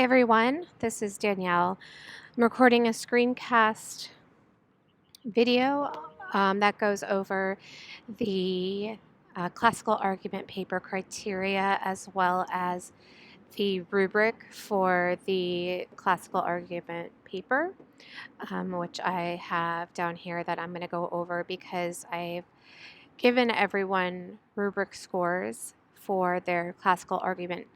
everyone, this is Danielle. I'm recording a screencast video that goes over the classical argument paper criteria as well as the rubric for the classical argument paper, which I have down here that I'm going to go over because I've given everyone rubric scores for their classical argument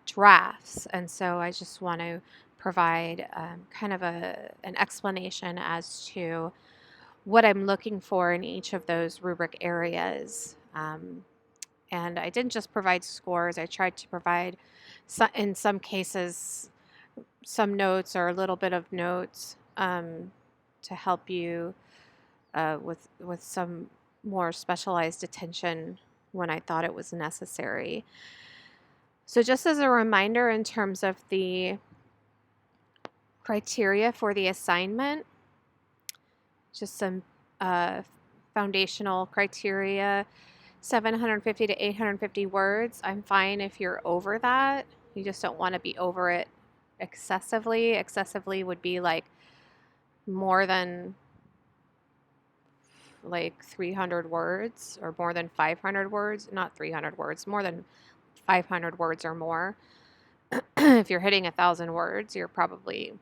drafts. And so I just want to provide kind of an explanation as to what I'm looking for in each of those rubric areas. And I didn't just provide scores, I tried to provide, in some cases, some notes or a little bit of notes to help you with some more specialized attention when I thought it was necessary. So just as a reminder in terms of the criteria for the assignment, just some foundational criteria, 750 to 850 words. I'm fine if you're over that. You just don't want to be over it excessively. Excessively would be like more than like 300 words or more than 500 words, not 300 words, more than 500 words or more. If you're hitting 1,000 words, you're probably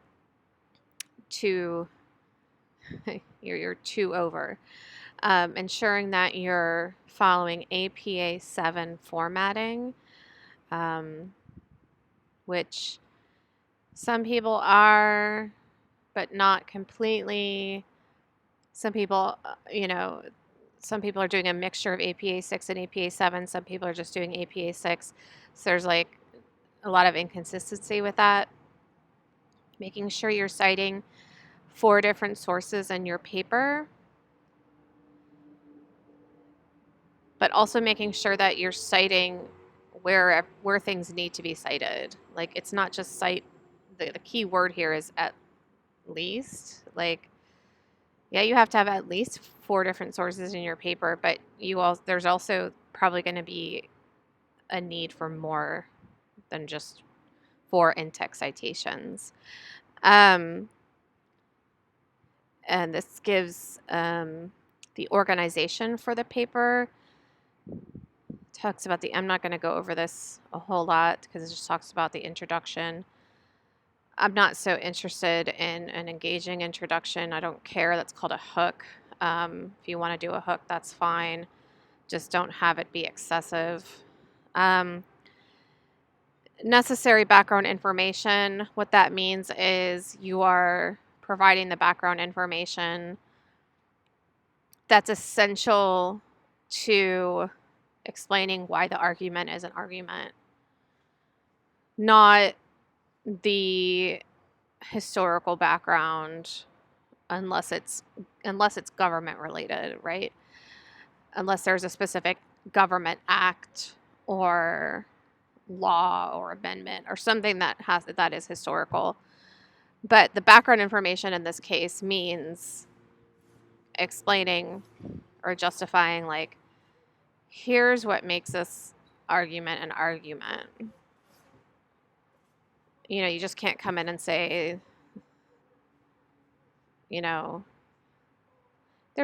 you're too over. Ensuring that you're following APA 7 formatting, which some people are, but not completely. Some people, some people are doing a mixture of APA 6 and APA 7. Some people are just doing APA 6. So there's like a lot of inconsistency with that. Making sure you're citing 4 different sources in your paper, but also making sure that you're citing where things need to be cited. Like, it's not just cite, the key word here is at least. Like, yeah, you have to have at least 4 different sources in your paper, but there's also probably going to be a need for more than just 4 in-text citations. And this gives the organization for the paper. Talks about I'm not going to go over this a whole lot because it just talks about the introduction. I'm not so interested in an engaging introduction. I don't care. That's called a hook. If you want to do a hook, that's fine. Just don't have it be excessive. Necessary background information. What that means is you are providing the background information that's essential to explaining why the argument is an argument, not the historical background, unless it's government related, right? Unless there's a specific government act or law or amendment or something that is historical. But the background information in this case means explaining or justifying, like, here's what makes this argument an argument. You just can't come in and say, there's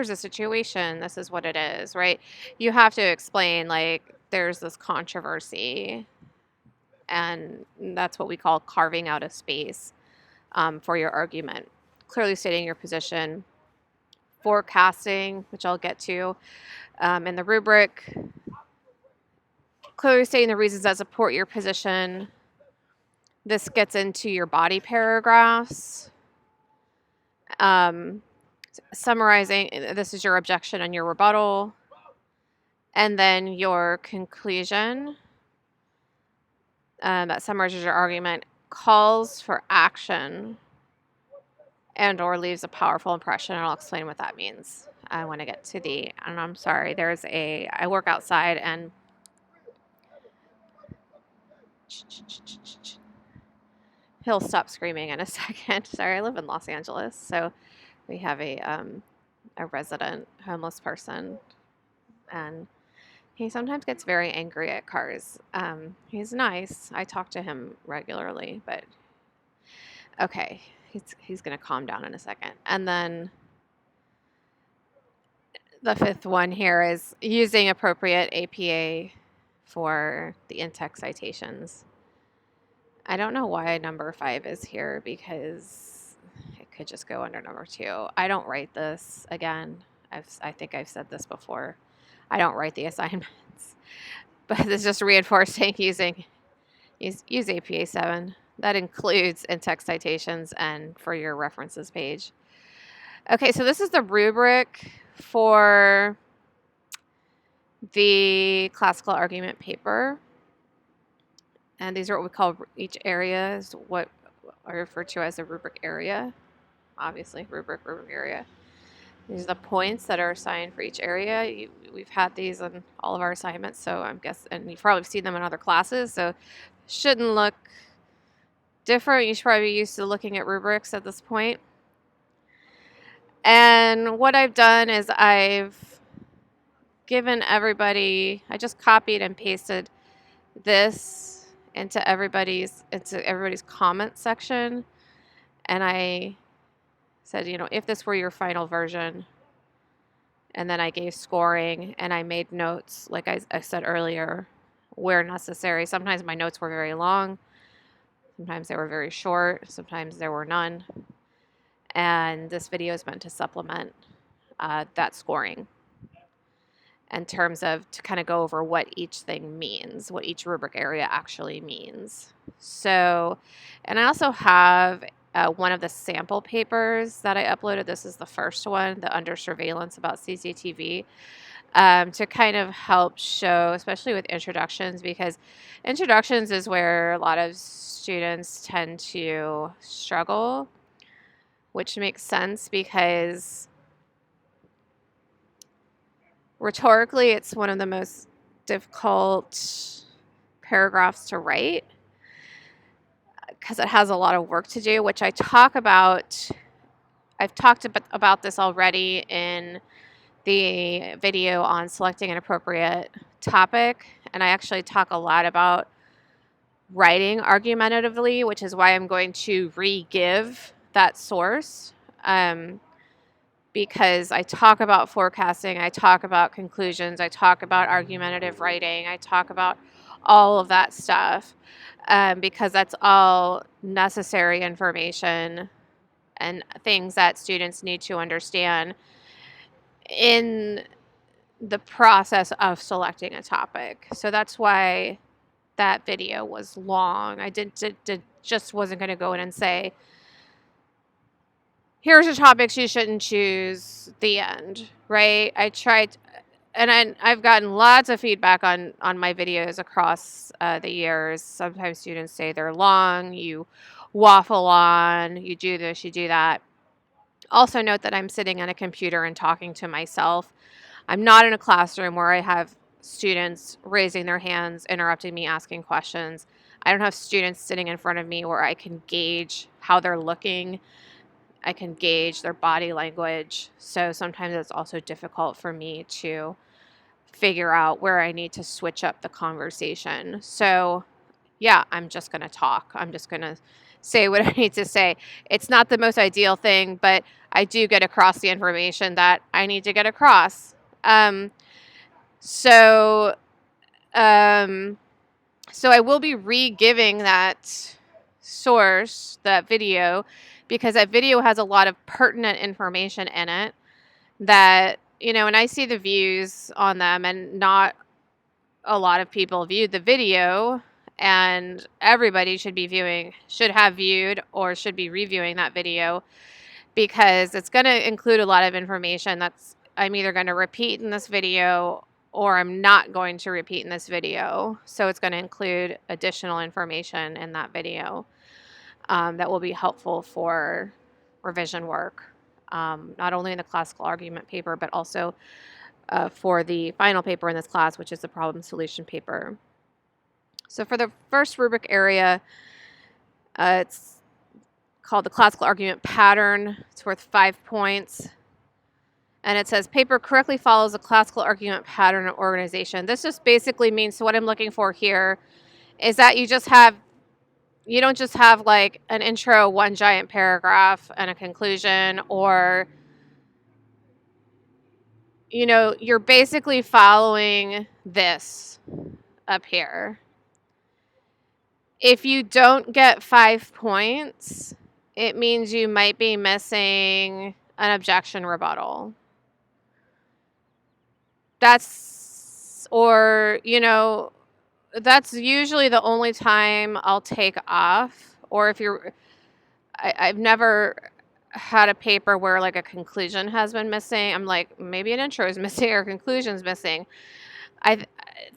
a situation, this is what it is, right? You have to explain, like, there's this controversy, and that's what we call carving out a space for your argument. Clearly stating your position, forecasting, which I'll get to in the rubric, clearly stating the reasons that support your position. This gets into your body paragraphs. Summarizing, this is your objection and your rebuttal. And then your conclusion that summarizes your argument, calls for action, and or leaves a powerful impression. And I'll explain what that means. I want to get to and I'm sorry, I work outside and he'll stop screaming in a second. Sorry, I live in Los Angeles, so we have a resident homeless person, and he sometimes gets very angry at cars. He's nice. I talk to him regularly, but Okay, he's going to calm down in a second. And then the fifth one here is using appropriate APA for the in-text citations. I don't know why number 5 is here because it could just go under number 2. I don't write this. Again, I think I've said this before. I don't write the assignments, but it's just reinforcing use APA 7. That includes in-text citations and for your references page. Okay, so this is the rubric for the classical argument paper. And these are what we call each area is what I refer to as a rubric area. Obviously, rubric area. These are the points that are assigned for each area. We've had these in all of our assignments, so I'm guessing, and you've probably seen them in other classes, so shouldn't look different. You should probably be used to looking at rubrics at this point. And what I've done is I've given everybody, I just copied and pasted this into everybody's comment section, and I said, if this were your final version, and then I gave scoring and I made notes, like I said earlier, where necessary. Sometimes my notes were very long, sometimes they were very short, sometimes there were none, and this video is meant to supplement that scoring in terms of to kind of go over what each thing means, what each rubric area actually means. So, and I also have one of the sample papers that I uploaded. This is the first one, the Under Surveillance about CCTV, to kind of help show, especially with introductions, because introductions is where a lot of students tend to struggle, which makes sense because rhetorically, it's one of the most difficult paragraphs to write because it has a lot of work to do, which I talk about. I've talked about this already in the video on selecting an appropriate topic, and I actually talk a lot about writing argumentatively, which is why I'm going to re-give that source. Because I talk about forecasting, I talk about conclusions, I talk about argumentative writing, I talk about all of that stuff, because that's all necessary information and things that students need to understand in the process of selecting a topic. So that's why that video was long. I just wasn't going to go in and say, here's the topics you shouldn't choose, the end, right? I tried, and I've gotten lots of feedback on my videos across the years. Sometimes students say they're long, you waffle on, you do this, you do that. Also note that I'm sitting on a computer and talking to myself. I'm not in a classroom where I have students raising their hands, interrupting me, asking questions. I don't have students sitting in front of me where I can gauge how they're looking. I can gauge their body language. So sometimes it's also difficult for me to figure out where I need to switch up the conversation. So yeah, I'm just going to talk. I'm just going to say what I need to say. It's not the most ideal thing, but I do get across the information that I need to get across. So I will be re-giving that source, that video, because that video has a lot of pertinent information in it that, and I see the views on them, and not a lot of people viewed the video, and everybody should have viewed or should be reviewing that video, because it's going to include a lot of information that's I'm either going to repeat in this video or I'm not going to repeat in this video. So it's going to include additional information in that video that will be helpful for revision work, not only in the classical argument paper, but also for the final paper in this class, which is the problem solution paper. So for the first rubric area, it's called the classical argument pattern. It's worth 5 points. And it says paper correctly follows a classical argument pattern and organization. This just basically means, so what I'm looking for here is that you just have You don't just have like an intro, one giant paragraph, and a conclusion, or, you're basically following this up here. If you don't get 5 points, it means you might be missing an objection rebuttal. Or, that's usually the only time I'll take off. Or if I've never had a paper where like a conclusion has been missing. I'm like, maybe an intro is missing or conclusion's missing.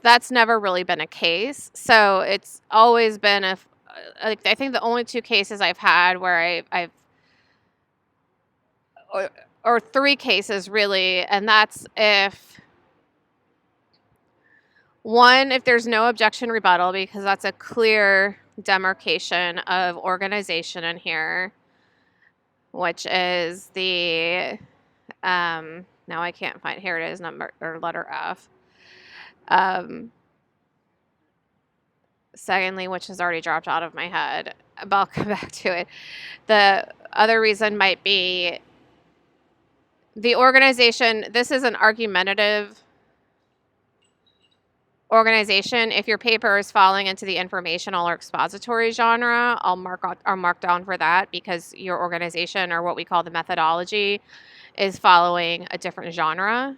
That's never really been a case. So it's always been I think the only 2 cases I've had where I've or 3 cases really, and that's if there's no objection rebuttal, because that's a clear demarcation of organization in here, which is the now I can't find, here it is, number or letter F. Secondly, which has already dropped out of my head, but I'll come back to it. The other reason might be the organization. This is an argumentative organization. If your paper is falling into the informational or expository genre, I'll mark down for that, because your organization, or what we call the methodology, is following a different genre.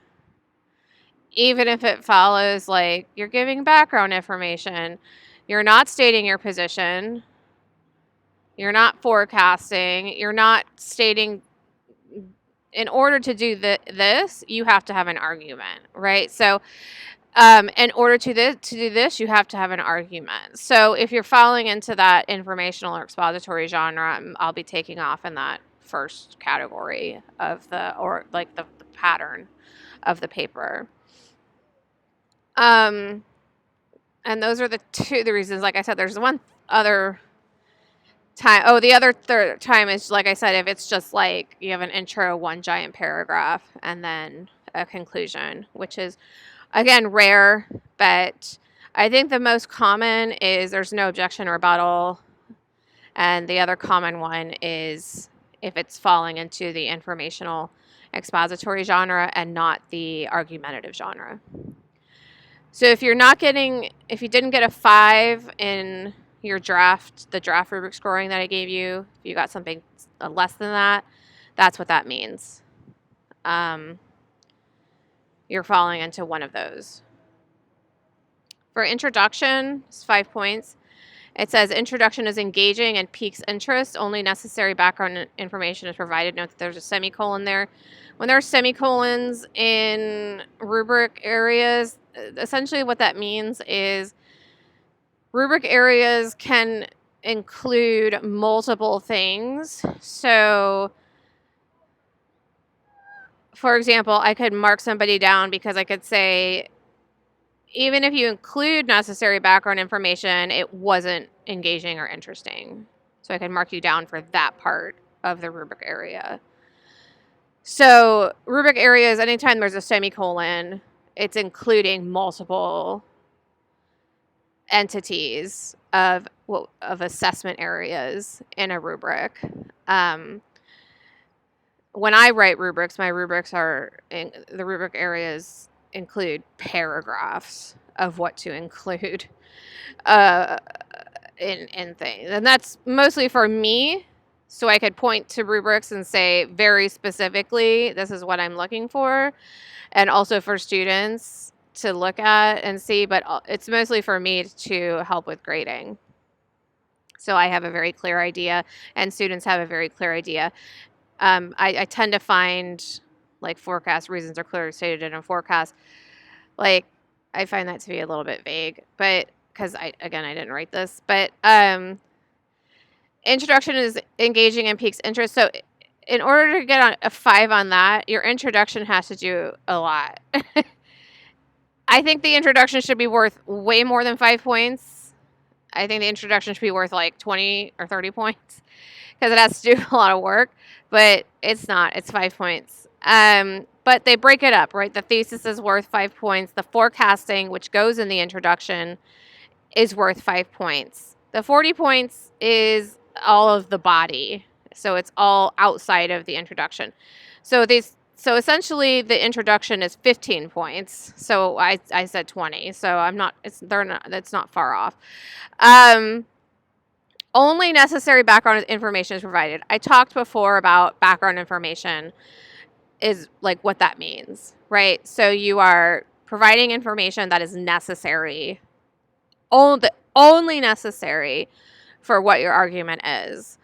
Even if it follows, like, you're giving background information, you're not stating your position, you're not forecasting, you're not stating. In order to do this, you have to have an argument, right? So in order to do this, you have to have an argument. So if you're falling into that informational or expository genre, I'll be taking off in that first category of the pattern of the paper. And those are the reasons. Like I said, there's one other time. Oh, the other third time is, like I said, if it's just like you have an intro, one giant paragraph, and then a conclusion, which is, again, rare, but I think the most common is there's no objection or rebuttal, and the other common one is if it's falling into the informational expository genre and not the argumentative genre. So if you didn't get a 5 in your the draft rubric scoring that I gave you, if you got something less than that, that's what that means. You're falling into one of those. For introduction, it's 5 points. It says introduction is engaging and piques interest. Only necessary background information is provided. Note that there's a semicolon there. When there are semicolons in rubric areas, essentially what that means is rubric areas can include multiple things. So, for example, I could mark somebody down because I could say, even if you include necessary background information, it wasn't engaging or interesting. So I could mark you down for that part of the rubric area. So rubric areas, anytime there's a semicolon, it's including multiple entities of assessment areas in a rubric. When I write rubrics, my rubrics the rubric areas include paragraphs of what to include in things. And that's mostly for me, so I could point to rubrics and say very specifically, this is what I'm looking for, and also for students to look at and see, but it's mostly for me to help with grading. So I have a very clear idea, and students have a very clear idea. I tend to find, like, forecast reasons are clearly stated in a forecast. Like, I find that to be a little bit vague, but because I didn't write this, but introduction is engaging and piques interest. So in order to get a 5 on that, your introduction has to do a lot. I think the introduction should be worth way more than 5 points. I think the introduction should be worth like 20 or 30 points because it has to do a lot of work, but it's not. It's 5 points. But they break it up, right? The thesis is worth 5 points. The forecasting, which goes in the introduction, is worth 5 points. The 40 points is all of the body. So it's all outside of the introduction. So essentially the introduction is 15 points. So I said 20. So it's not far off. Only necessary background information is provided. I talked before about background information is like what that means, right? So you are providing information that is necessary, only necessary for what your argument is.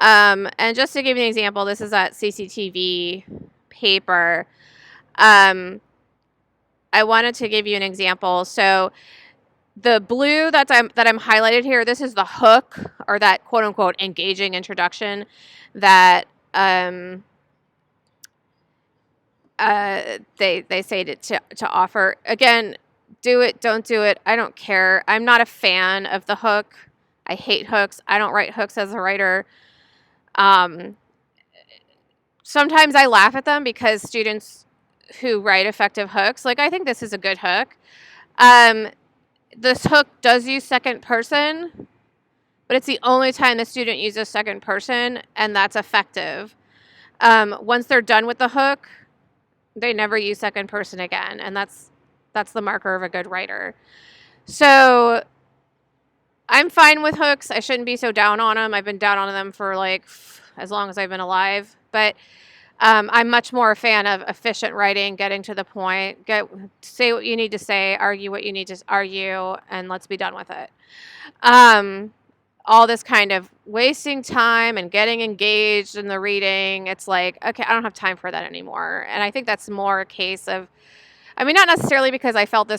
And just to give you an example, this is that CCTV paper. I wanted to give you an example. So the blue that I'm highlighted here, this is the hook, or that quote unquote engaging introduction that they say to offer. Again, do it, don't do it, I don't care. I'm not a fan of the hook. I hate hooks. I don't write hooks as a writer. Sometimes I laugh at them because students who write effective hooks, like, I think this is a good hook. This hook does use second person, but it's the only time the student uses second person, and that's effective. Once they're done with the hook, they never use second person again, and that's the marker of a good writer. So I'm fine with hooks. I shouldn't be so down on them. I've been down on them for like as long as I've been alive, but I'm much more a fan of efficient writing, getting to the point, say what you need to say, argue what you need to argue, and let's be done with it. All this kind of wasting time and getting engaged in the reading, it's like, okay, I don't have time for that anymore. And I think that's more a case of, I mean, not necessarily because I felt this